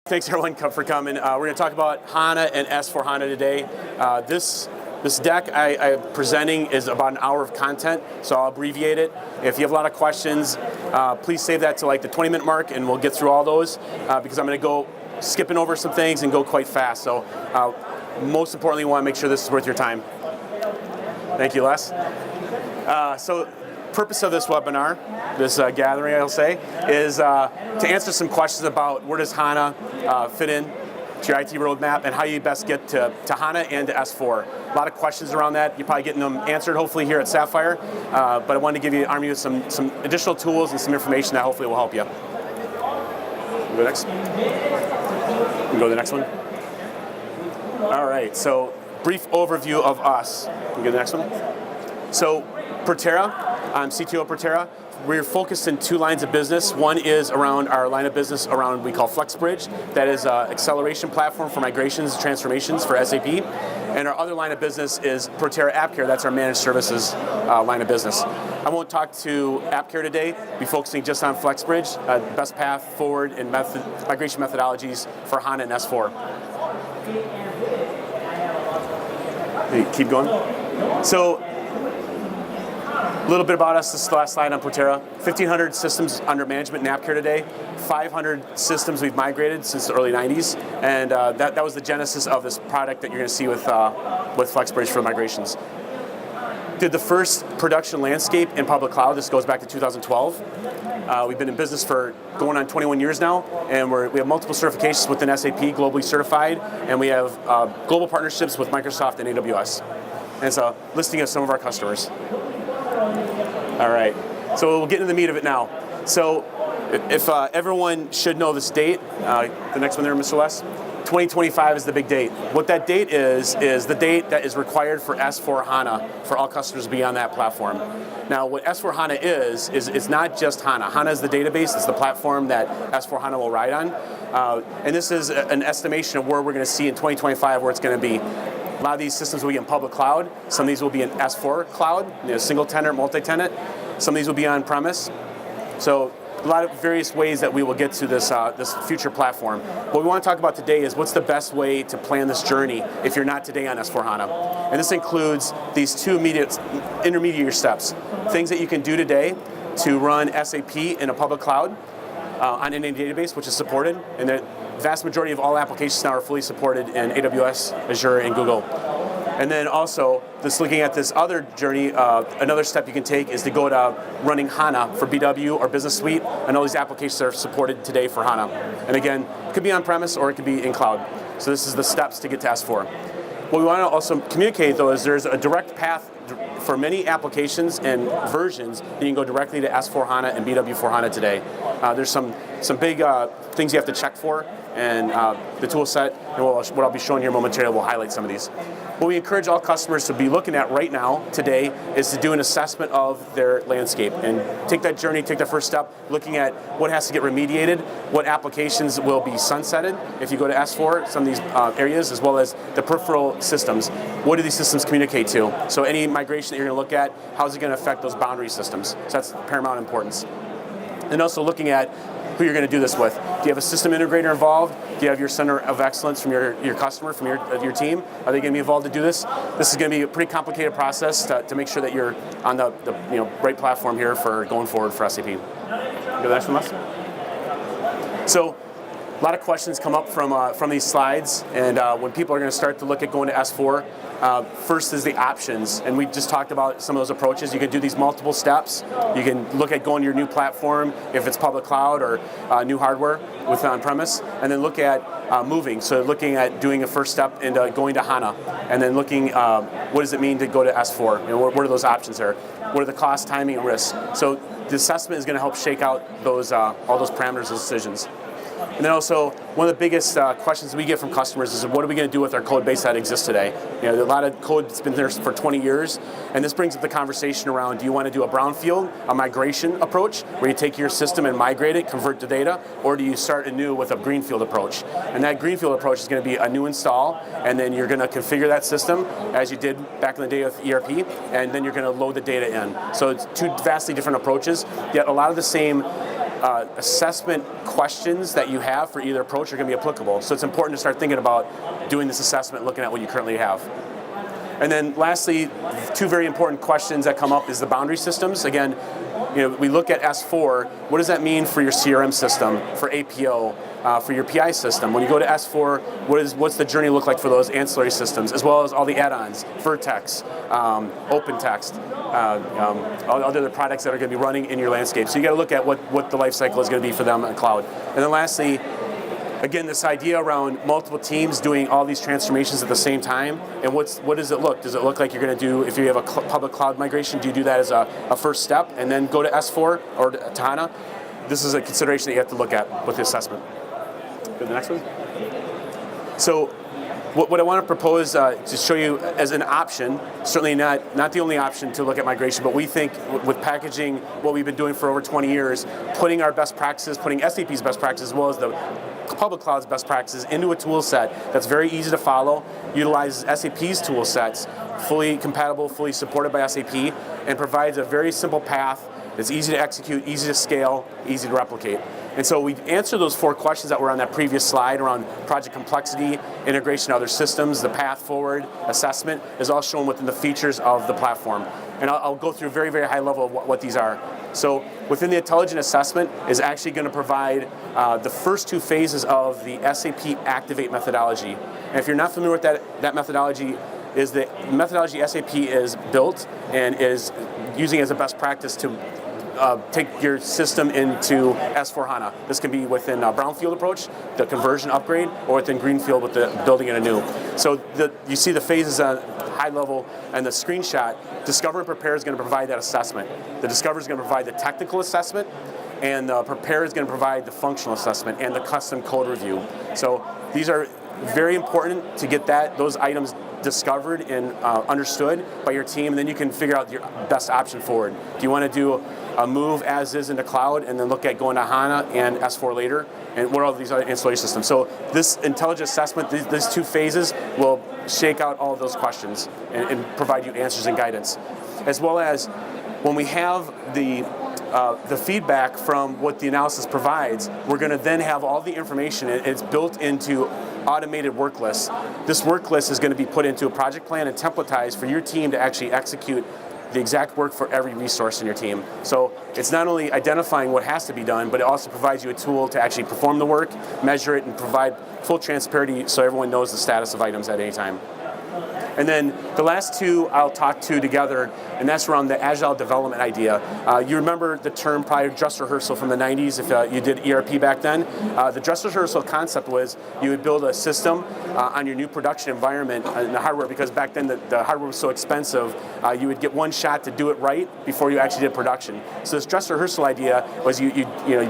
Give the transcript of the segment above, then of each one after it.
Thanks everyone for coming. We're going to talk about HANA and S/4HANA today. This deck I'm presenting is about an hour of content, so I'll abbreviate it. If you have a lot of questions, please save that to like the 20-minute mark, and we'll get through all those because I'm going to go skipping over some things and go quite fast. So most importantly, we want to make sure this is worth your time. Thank you, Les. So purpose of this webinar, this gathering, I'll say, is to answer some questions about where does HANA fit in to your IT roadmap and how you best get to HANA and to S4. A lot of questions around that. You're probably getting them answered hopefully here at Sapphire, but I wanted to arm you with some additional tools and some information that hopefully will help you. Go next. We can go to the next one. All right, so brief overview of us. Can we go to the next one? So Protera. I'm CTO of Protera. We're focused in two lines of business. One is around our line of business around we call FlexBridge. That is an acceleration platform for migrations, transformations for SAP. And our other line of business is Protera AppCare. That's our managed services line of business. I won't talk to AppCare today. Be focusing just on FlexBridge, best path forward and migration methodologies for HANA and S4. Keep going. So, a little bit about us, this is the last slide on Protera. 1,500 systems under management in AppCare today. 500 systems we've migrated since the early 90s. And that was the genesis of this product that you're going to see with FlexBridge for migrations. Did the first production landscape in public cloud. This goes back to 2012. We've been in business for going on 21 years now. And we have multiple certifications within SAP, globally certified. And we have global partnerships with Microsoft and AWS. And it's a listing of some of our customers. All right, so we'll get into the meat of it now. So if everyone should know this date, the next one there, Mr. Les, 2025 is the big date. What that date is the date that is required for S/4HANA for all customers to be on that platform. Now, what S/4HANA is it's not just HANA. HANA is the database, it's the platform that S/4HANA will ride on. And this is an estimation of where we're going to see in 2025 where it's going to be. A lot of these systems will be in public cloud. Some of these will be in S4 cloud, single tenant, multi-tenant. Some of these will be on-premise. So a lot of various ways that we will get to this future platform. What we want to talk about today is what's the best way to plan this journey if you're not today on S4HANA. And this includes these two intermediate steps. Things that you can do today to run SAP in a public cloud on any database, which is supported. And the vast majority of all applications now are fully supported in AWS, Azure, and Google. And then also, just looking at this other journey, another step you can take is to go to running HANA for BW or Business Suite, and all these applications are supported today for HANA. And again, it could be on-premise or it could be in cloud. So this is the steps to get to S4. What we want to also communicate, though, is there's a direct path for many applications and versions that you can go directly to S4HANA and BW4HANA today. There's some big things you have to check for, and the tool set, and what I'll be showing here momentarily will highlight some of these. What we encourage all customers to be looking at right now, today, is to do an assessment of their landscape and take that journey, take that first step, looking at what has to get remediated, what applications will be sunsetted if you go to S4, some of these areas, as well as the peripheral systems. What do these systems communicate to? So any migration that you're going to look at, how is it going to affect those boundary systems? So that's paramount importance. And also looking at who you're going to do this with. Do you have a system integrator involved? Do you have your center of excellence from your customer, from your team? Are they going to be involved to do this? This is going to be a pretty complicated process to make sure that you're on the right platform here for going forward for SAP. Go to the next one, Les. So, a lot of questions come up from these slides, and when people are going to start to look at going to S4, first is the options, and we just talked about some of those approaches. You can do these multiple steps. You can look at going to your new platform, if it's public cloud or new hardware with on-premise, and then look at moving. So looking at doing a first step into going to HANA, and then looking what does it mean to go to S4? What are those options there? What are the cost, timing, and risks? So the assessment is going to help shake out those all those parameters, those decisions. And then also, one of the biggest questions we get from customers is, what are we going to do with our code base that exists today? You know, a lot of code that's been there for 20 years, and this brings up the conversation around, do you want to do a brownfield, a migration approach, where you take your system and migrate it, convert the data, or do you start anew with a greenfield approach? And that greenfield approach is going to be a new install, and then you're going to configure that system as you did back in the day with ERP, and then you're going to load the data in. So it's two vastly different approaches, yet a lot of the same assessment questions that you have for either approach are going to be applicable. So it's important to start thinking about doing this assessment, looking at what you currently have. And then lastly, two very important questions that come up is the boundary systems. Again, you know, we look at S4, what does that mean for your CRM system, for APO, for your PI system? When you go to S4, what's the journey look like for those ancillary systems, as well as all the add-ons, Vertex, OpenText, all other products that are going to be running in your landscape. So you got to look at what the life cycle is going to be for them in cloud. And then lastly, again, this idea around multiple teams doing all these transformations at the same time, and what does it look? Does it look like you're going to do, if you have a public cloud migration, do you do that as a first step and then go to S4 or to HANA? This is a consideration that you have to look at with the assessment. Go to the next one. So what I want to propose to show you as an option, certainly not the only option to look at migration, but we think with packaging what we've been doing for over 20 years, putting our best practices, putting SAP's best practices as well as the public cloud's best practices into a tool set that's very easy to follow, utilizes SAP's tool sets, fully compatible, fully supported by SAP, and provides a very simple path that's easy to execute, easy to scale, easy to replicate. And so we answer those 4 questions that were on that previous slide around project complexity, integration to other systems, the path forward, assessment is all shown within the features of the platform. And I'll go through very, very high level of what these are. So within the intelligent assessment is actually going to provide the first 2 phases of the SAP Activate methodology. And if you're not familiar with that methodology, is the methodology SAP is built and is using as a best practice to take your system into S4 HANA. This can be within a brownfield approach, the conversion upgrade, or within greenfield with the building it anew. So you see the phases on high level, and the screenshot, Discover and Prepare is going to provide that assessment. The Discover is going to provide the technical assessment, and the Prepare is going to provide the functional assessment and the custom code review. So these are very important to get those items discovered and understood by your team, and then you can figure out your best option forward. Do you want to do a move as is into cloud and then look at going to HANA and S4 later, and what are all these other ancillary systems? So this intelligent assessment, these 2 phases will shake out all of those questions and provide you answers and guidance. As well as when we have the feedback from what the analysis provides, we're going to then have all the information, and it's built into automated work lists. This work list is going to be put into a project plan and templatized for your team to actually execute the exact work for every resource in your team. So it's not only identifying what has to be done, but it also provides you a tool to actually perform the work, measure it, and provide full transparency so everyone knows the status of items at any time. And then the last 2 I'll talk to together, and that's around the agile development idea. You remember the term probably dress rehearsal from the 90s if you did ERP back then. The dress rehearsal concept was you would build a system on your new production environment in the hardware, because back then the hardware was so expensive, you would get one shot to do it right before you actually did production. So this dress rehearsal idea was you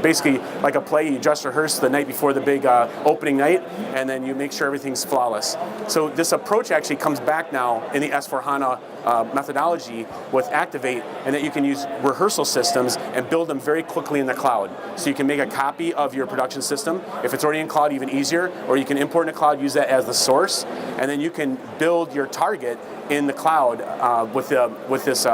basically, like a play, you dress rehearse the night before the big opening night, and then you make sure everything's flawless. So this approach actually comes back now in the S4 HANA methodology with Activate, and that you can use rehearsal systems and build them very quickly in the cloud. So you can make a copy of your production system. If it's already in cloud, even easier, or you can import in the cloud, use that as the source, and then you can build your target in the cloud with this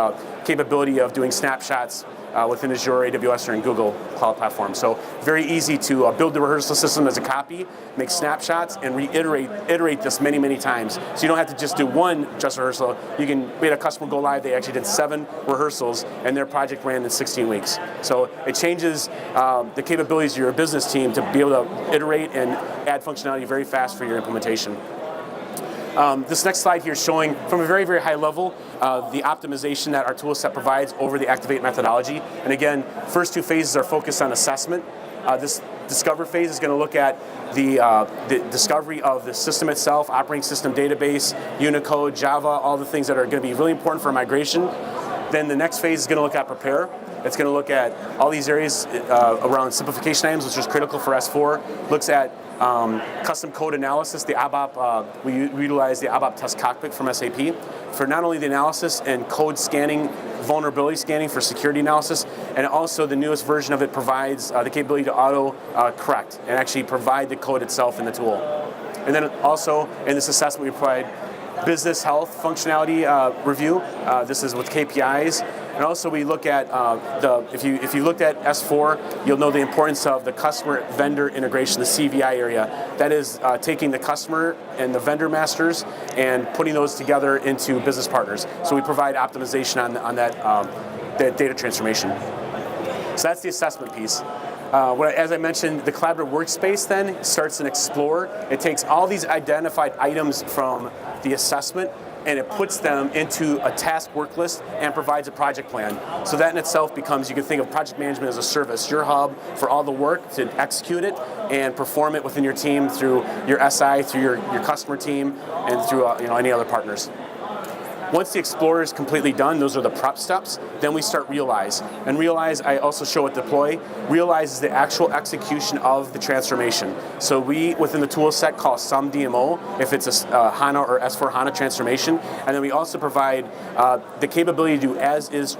capability of doing snapshots within Azure, AWS, or in Google Cloud Platform. So very easy to build the rehearsal system as a copy, make snapshots, and iterate this many, many times. So you don't have to just do one dress rehearsal. We had a customer go live, they actually did 7 rehearsals, and their project ran in 16 weeks. So it changes the capabilities of your business team to be able to iterate and add functionality very fast for your implementation. This next slide here is showing from a very, very high level the optimization that our tool set provides over the Activate methodology. And again, first 2 phases are focused on assessment. This Discover phase is going to look at the discovery of the system itself, operating system database, Unicode, Java, all the things that are going to be really important for migration. Then the next phase is going to look at Prepare. It's going to look at all these areas around simplification items, which is critical for S4. Looks at custom code analysis, the ABAP, we utilize the ABAP test cockpit from SAP for not only the analysis and code scanning, vulnerability scanning for security analysis, and also the newest version of it provides the capability to auto correct and actually provide the code itself in the tool. And then also in this assessment we provide business health functionality review. This is with KPIs. And also we look at if you looked at S4, you'll know the importance of the customer vendor integration, the CVI area. That is taking the customer and the vendor masters and putting those together into business partners. So we provide optimization on that data transformation. So that's the assessment piece. As I mentioned, the collaborative workspace then starts an explore. It takes all these identified items from the assessment and it puts them into a task work list and provides a project plan. So that in itself becomes, you can think of project management as a service, your hub for all the work to execute it and perform it within your team through your SI, through your customer team, and through any other partners. Once the Explorer is completely done, those are the prep steps, then we start Realize. And Realize, I also show with Deploy, Realize is the actual execution of the transformation. So we, within the tool set, call some DMO, if it's a HANA or S4 HANA transformation, and then we also provide the capability to do as-is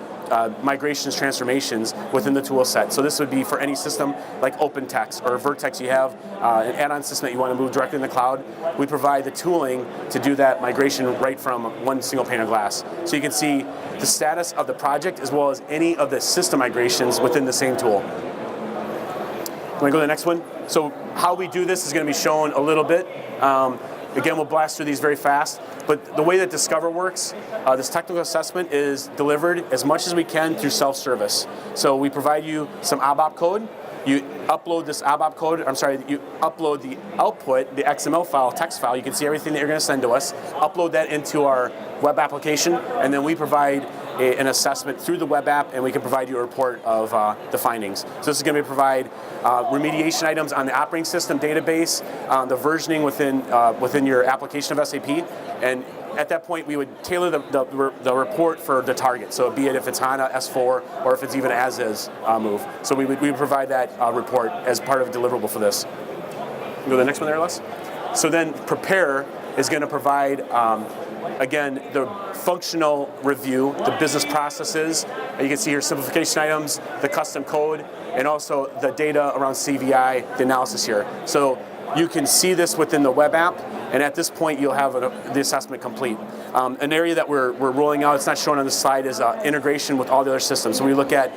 migrations, transformations within the tool set. So this would be for any system like OpenText or Vertex. You have an add-on system that you want to move directly in the cloud. We provide the tooling to do that migration right from one single pane of glass. So you can see the status of the project as well as any of the system migrations within the same tool. Want to go to the next one? So how we do this is going to be shown a little bit. Again, we'll blast through these very fast, but the way that Discover works, this technical assessment is delivered as much as we can through self-service. So we provide you some ABAP code, you upload this ABAP code, you upload the output, the XML file, text file, you can see everything that you're going to send to us, upload that into our web application, and then we provide an assessment through the web app, and we can provide you a report of the findings. So this is going to provide remediation items on the operating system database, the versioning within your application of SAP, and at that point we would tailor the report for the target. So be it if it's HANA, S4, or if it's even as-is move. So we would provide that report as part of a deliverable for this. Go to the next one there, Les. So then Prepare is going to provide again, the functional review, the business processes. You can see here simplification items, the custom code, and also the data around CVI, the analysis here. So you can see this within the web app, and at this point you'll have the assessment complete. An area that we're rolling out, it's not shown on the slide, is integration with all the other systems. So we look at,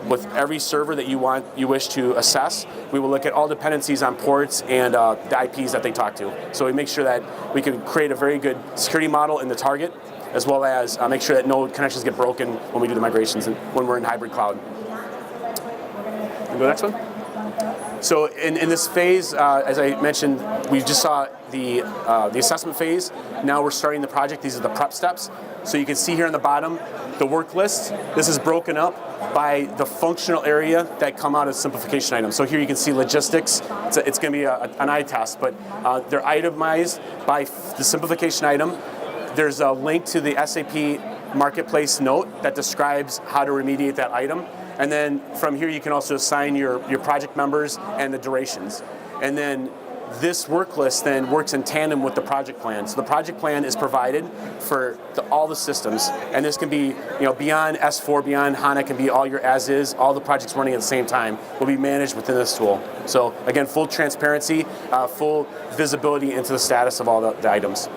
with every server that you wish to assess, we will look at all dependencies on ports and the IPs that they talk to. So we make sure that we can create a very good security model in the target, as well as make sure that no connections get broken when we do the migrations and when we're in hybrid cloud. Go to the next one. So in this phase, as I mentioned, we just saw the assessment phase. Now we're starting the project. These are the prep steps. So you can see here on the bottom, the work list. This is broken up by the functional area that come out as simplification items. So here you can see logistics. It's going to be an eye test, but they're itemized by the simplification item. There's a link to the SAP Marketplace note that describes how to remediate that item. And then from here you can also assign your project members and the durations. And then this work list then works in tandem with the project plan. So the project plan is provided for all the systems, and this can be beyond S4, beyond HANA, can be all your as-is, all the projects running at the same time will be managed within this tool. So again, full transparency, full visibility into the status of all the items.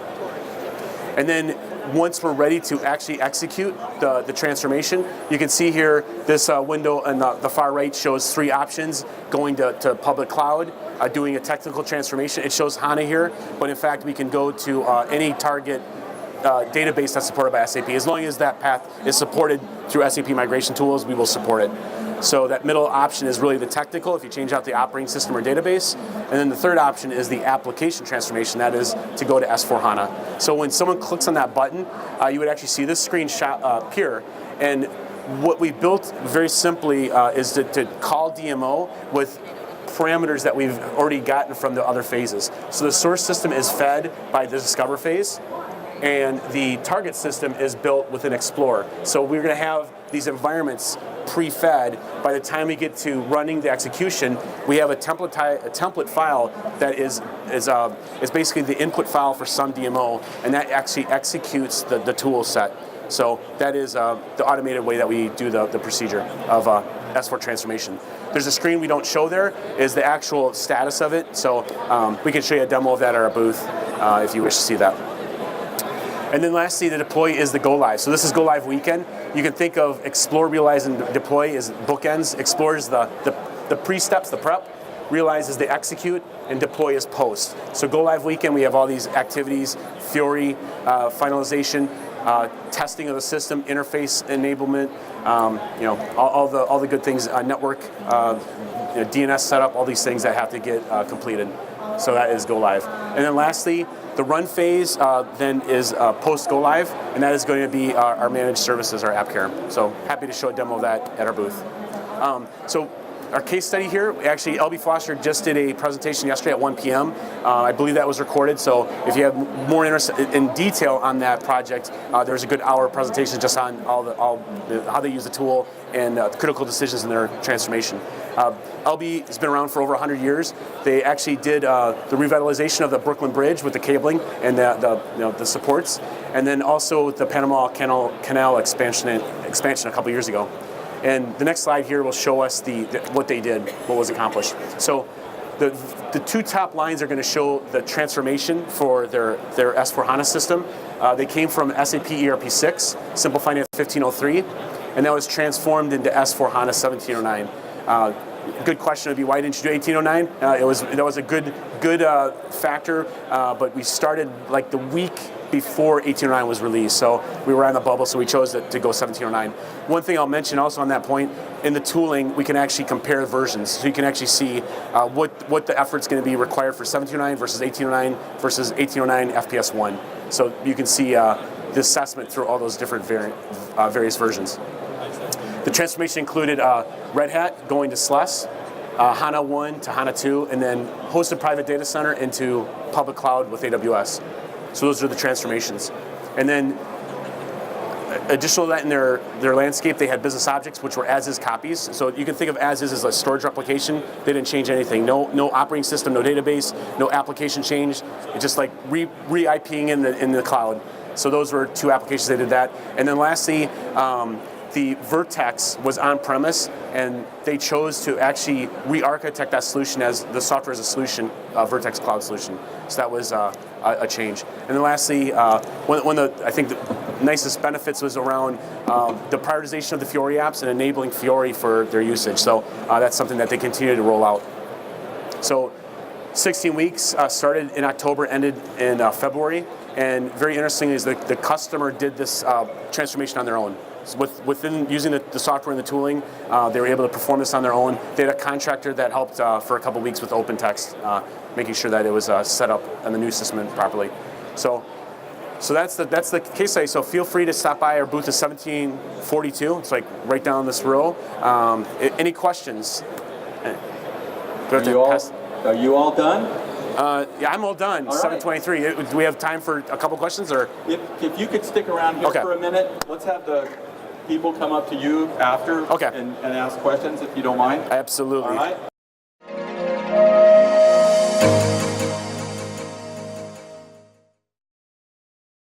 And then once we're ready to actually execute the transformation, you can see here this window on the far right shows 3 options: going to public cloud, doing a technical transformation. It shows HANA here, but in fact we can go to any target database that's supported by SAP. As long as that path is supported through SAP migration tools, we will support it. So that middle option is really the technical, if you change out the operating system or database. And then the third option is the application transformation, that is to go to S4 HANA. So when someone clicks on that button, you would actually see this screenshot appear. And what we built very simply is to call DMO with parameters that we've already gotten from the other phases. So the source system is fed by the Discover phase, and the target system is built within Explorer. So we're going to have these environments pre-fed. By the time we get to running the execution, we have a template file that is basically the input file for some DMO, and that actually executes the tool set. So that is the automated way that we do the procedure of S4 transformation. There's a screen we don't show there, is the actual status of it. So we can show you a demo of that at our booth if you wish to see that. And then lastly, the deploy is the go live. So this is go live weekend. You can think of explore, realize, and deploy as bookends. Explore is the pre-steps, the prep. Realize is the execute, and deploy is post. So go live weekend, we have all these activities, Fiori, finalization, testing of the system, interface enablement, all the good things, network, DNS setup, all these things that have to get completed. So that is go live. And then lastly, the run phase then is post go live, and that is going to be our managed services, our app care. So happy to show a demo of that at our booth. So our case study here, actually LB Foster just did a presentation yesterday at 1 p.m. I believe that was recorded, so if you have more interest in detail on that project, there's a good hour presentation just on how they use the tool and critical decisions in their transformation. LB has been around for over 100 years. They actually did the revitalization of the Brooklyn Bridge with the cabling and the supports, and then also the Panama Canal expansion a couple years ago. And the next slide here will show us what they did, what was accomplished. So the two top lines are going to show the transformation for their S4 HANA system. They came from SAP ERP6, Simple Finance 1503, and that was transformed into S4 HANA 1709. Good question would be, why didn't you do 1809? That was a good factor, but we started like the week before 1809 was released, so we were on the bubble, so we chose to go 1709. One thing I'll mention also on that point, in the tooling, we can actually compare versions, so you can actually see what the effort's going to be required for 1709 versus 1809 versus 1809 FPS 1. So you can see the assessment through all those different various versions. The transformation included Red Hat going to SLES, HANA 1 to HANA 2, and then hosted private data center into public cloud with AWS. So those are the transformations. And then additional to that, in their landscape, they had business objects, which were as-is copies. So you can think of as-is as a storage replication. They didn't change anything. No operating system, no database, no application change. It's just like re-IPing in the cloud. So those were two applications that did that. And then lastly, the Vertex was on-premise, and they chose to actually re-architect that solution as the software as a solution, Vertex Cloud solution. So that was a change. And then lastly, one of the, I think, the nicest benefits was around the prioritization of the Fiori apps and enabling Fiori for their usage. So that's something that they continue to roll out. So 16 weeks, started in October, ended in February. And very interesting is the customer did this transformation on their own. Within using the software and the tooling, they were able to perform this on their own. They had a contractor that helped for a couple weeks with OpenText, making sure that it was set up on the new system properly. So that's the case study. So feel free to stop by. Our booth is 1742. It's like right down this row. Any questions? Are you all done? Yeah, I'm all done. All 7:23. Right. Do we have time for a couple questions, or? If you could stick around here for a minute, let's have the people come up to you after and ask questions, if you don't mind. Absolutely. All right.